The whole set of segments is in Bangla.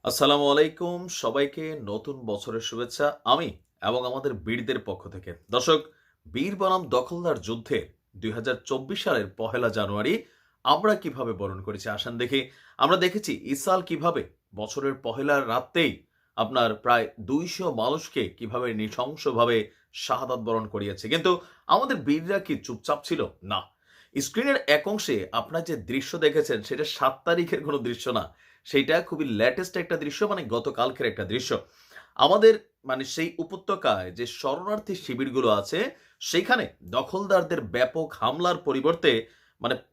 আসসালামু আলাইকুম সবাইকে নতুন বছরের শুভেচ্ছা আমি এবং আমাদের বীরদের পক্ষ থেকে। দর্শক, বীর বনাম দখলদার যুদ্ধের ২০২৪ সালের পহেলা জানুয়ারি আমরা কিভাবে বরণ করেছি আসেন দেখি। আমরা দেখেছি ইসাল কিভাবে বছরের পহেলার রাতেই আপনার প্রায় ২০০ মানুষকে কিভাবে নৃশংসভাবে শাহাদাত বরণ করিয়েছে। কিন্তু আমাদের বীররা কি চুপচাপ ছিল? না। স্ক্রিনের এক অংশে আপনার যে দৃশ্য দেখেছেন সেটা ৭ তারিখের কোনো দৃশ্য না। সেইটা খুবই লেটেস্ট একটা দৃশ্য, মানে গতকালকের একটা দৃশ্য। আমাদের সেই উপত্যকায় যে শরণার্থী শিবিরগুলো আছে, সেইখানে দখলদারদের ব্যাপক হামলার পরিবর্তে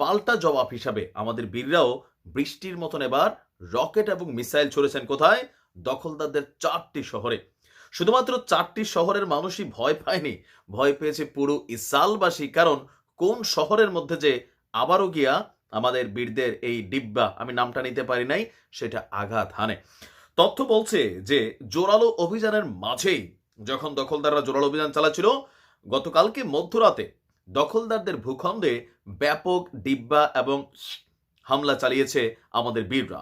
পাল্টা জবাব হিসাবে আমাদের বীররাও বৃষ্টির মতন এবার রকেট এবং মিসাইল ছুড়েছেন কোথায়? দখলদারদের ৪টি শহরে। শুধুমাত্র ৪টি শহরের মানুষই ভয় পায়নি, ভয় পেয়েছে পুরো ইসালবাসী। কারণ কোন শহরের মধ্যে যে আবারও গিয়া আমাদের বীরদের এই ডিব্বা, আমি নামটা নিতে পারি নাই, সেটা আঘাত হানে। তথ্য বলছে যে জোরালো অভিযানের মাঝেই যখন দখলদাররা জোরালো অভিযান চালাচ্ছিল, গতকালকে মধ্যরাতে দখলদারদের ভূখণ্ডে ব্যাপক ডিব্বা এবং হামলা চালিয়েছে আমাদের বীররা।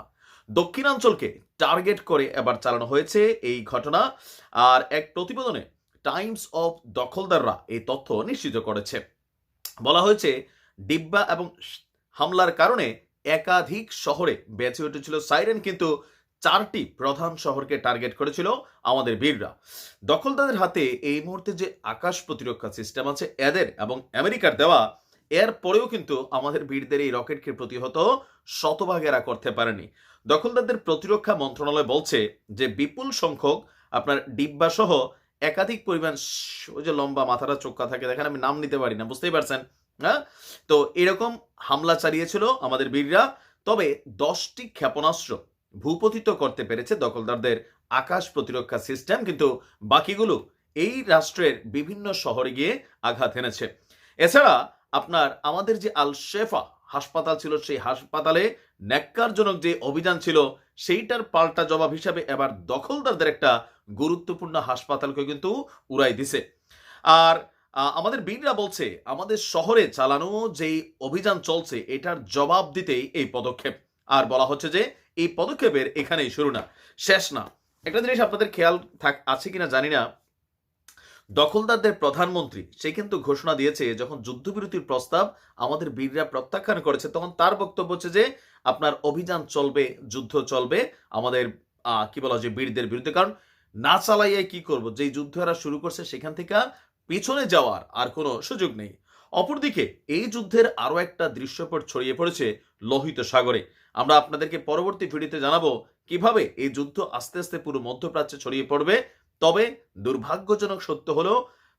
দক্ষিণাঞ্চলকে টার্গেট করে এবার চালানো হয়েছে এই ঘটনা। আর এক প্রতিবেদনে টাইমস অফ দখলদাররা এই তথ্য নিশ্চিত করেছে। বলা হয়েছে ডিব্বা এবং হামলার কারণে একাধিক শহরে বেঁচে উঠেছিল সাইরেন, কিন্তু ৪টি প্রধান শহরকে টার্গেট করেছিল আমাদের বীররা। দখলদারদের হাতে এই মুহূর্তে যে আকাশ প্রতিরক্ষা সিস্টেম আছে এদের এবং আমেরিকার দেওয়া, এর পরেও কিন্তু আমাদের বীরদের এই রকেটকে প্রতিহত শতভাগ এরা করতে পারেনি। দখলদারদের প্রতিরক্ষা মন্ত্রণালয় বলছে যে বিপুল সংখ্যক আপনার ডিব্বা সহ একাধিক পরিমাণ ওই যে লম্বা মাথাটা চোখা থাকে, দেখেন আমি নাম নিতে পারি না, বুঝতেই পারছেন। হ্যাঁ, তো এরকম হামলা চালিয়েছিল আমাদের বীররা। তবে 10টি ক্ষেপণাস্ত্র ভূপতিত করতে পেরেছে দখলদারদের আকাশ প্রতিরক্ষা সিস্টেম, কিন্তু বাকিগুলো এই রাষ্ট্রের বিভিন্ন শহরে গিয়ে আঘাত এনেছে। এছাড়া আপনার আমাদের যে আল শেফা হাসপাতাল ছিল, সেই হাসপাতালে ন্যাক্কারজনক যে অভিযান ছিল, সেইটার পাল্টা জবাব হিসাবে এবার দখলদারদের একটা গুরুত্বপূর্ণ হাসপাতালকে কিন্তু উড়াই দিছে। আর আমাদের বীররা বলছে আমাদের শহরে চালানো যেই অভিযান চলছে এটার জবাব দিতেই এই পদক্ষেপ। আর বলা হচ্ছে যে এই পদক্ষেপের এখানেই শুরু না, শেষ না। একটা জিনিস আপনাদের খেয়াল আছে কিনা জানি না, দখলদারদের প্রধানমন্ত্রী সে কিন্তু ঘোষণা দিয়েছে, যখন যুদ্ধবিরতির প্রস্তাব আমাদের বীররা প্রত্যাখ্যান করেছে, তখন তার বক্তব্য হচ্ছে যে আপনার অভিযান চলবে, যুদ্ধ চলবে আমাদের কি বলা যে বীরদের বিরুদ্ধে। কারণ না চালাইয়ে কি করব, যেই যুদ্ধ এরা শুরু করছে সেখান থেকে পিছনে যাওয়ার আর কোনো সুযোগ নেই। অপরদিকে এই যুদ্ধের আরো একটা দৃশ্যপট ছড়িয়ে পড়েছে লোহিত সাগরে। আমরা আপনাদেরকে পরবর্তী ভিডিওতে জানাবো কিভাবে এই যুদ্ধ আস্তে আস্তে পুরো মধ্যপ্রাচ্যে ছড়িয়ে পড়বে। তবে দুর্ভাগ্যজনক সত্য হলো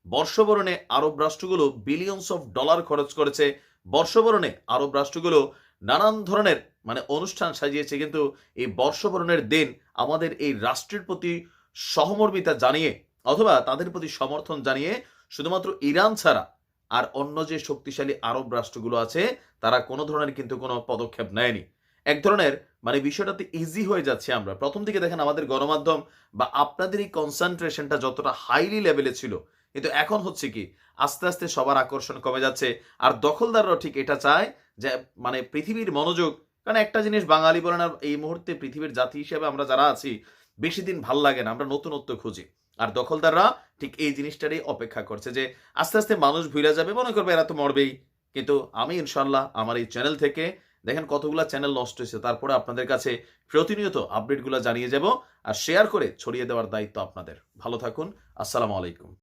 বর্ষবরণে আরব রাষ্ট্রগুলো বিলিয়নস অফ ডলার খরচ করেছে। বর্ষবরণে আরব রাষ্ট্রগুলো নানান ধরনের অনুষ্ঠান সাজিয়েছে, কিন্তু এই বর্ষবরণের দিন আমাদের এই রাষ্ট্রের প্রতি সহমর্মিতা জানিয়ে অথবা তাদের প্রতি সমর্থন জানিয়ে শুধুমাত্র ইরান ছাড়া আর অন্য যে শক্তিশালী আরব রাষ্ট্রগুলো আছে তারা কোনো ধরনের কিন্তু কোনো পদক্ষেপ নেয়নি। এক ধরনের বিষয়টাতে ইজি হয়ে যাচ্ছে। আমরা প্রথম দিকে দেখেন আমাদের গণমাধ্যম বা আপনাদের এই কনসেন্ট্রেশনটা যতটা হাইলি লেভেলে ছিল, কিন্তু এখন হচ্ছে কি আস্তে আস্তে সবার আকর্ষণ কমে যাচ্ছে। আর দখলদাররাও ঠিক এটা চায় যে পৃথিবীর মনোযোগ, কারণ একটা জিনিস বাঙালি বলেন আর এই মুহূর্তে পৃথিবীর জাতি হিসেবে আমরা যারা আছি, বেশি দিন ভাল লাগে না, আমরা নতুনত্ব খুঁজি। আর দখলদাররা ঠিক এই জিনিসটারই অপেক্ষা করছে যে আস্তে আস্তে মানুষ ভুলে যাবে, মনে করবে এরা তো মরবেই। কিন্তু আমি ইনশাল্লাহ আমার এই চ্যানেল থেকে দেখেন কতগুলা চ্যানেল নষ্ট হয়েছে, তারপরে আপনাদের কাছে প্রতিনিয়ত আপডেটগুলো জানিয়ে যাব। আর শেয়ার করে ছড়িয়ে দেওয়ার দায়িত্ব আপনাদের। ভালো থাকুন। আসসালামু আলাইকুম।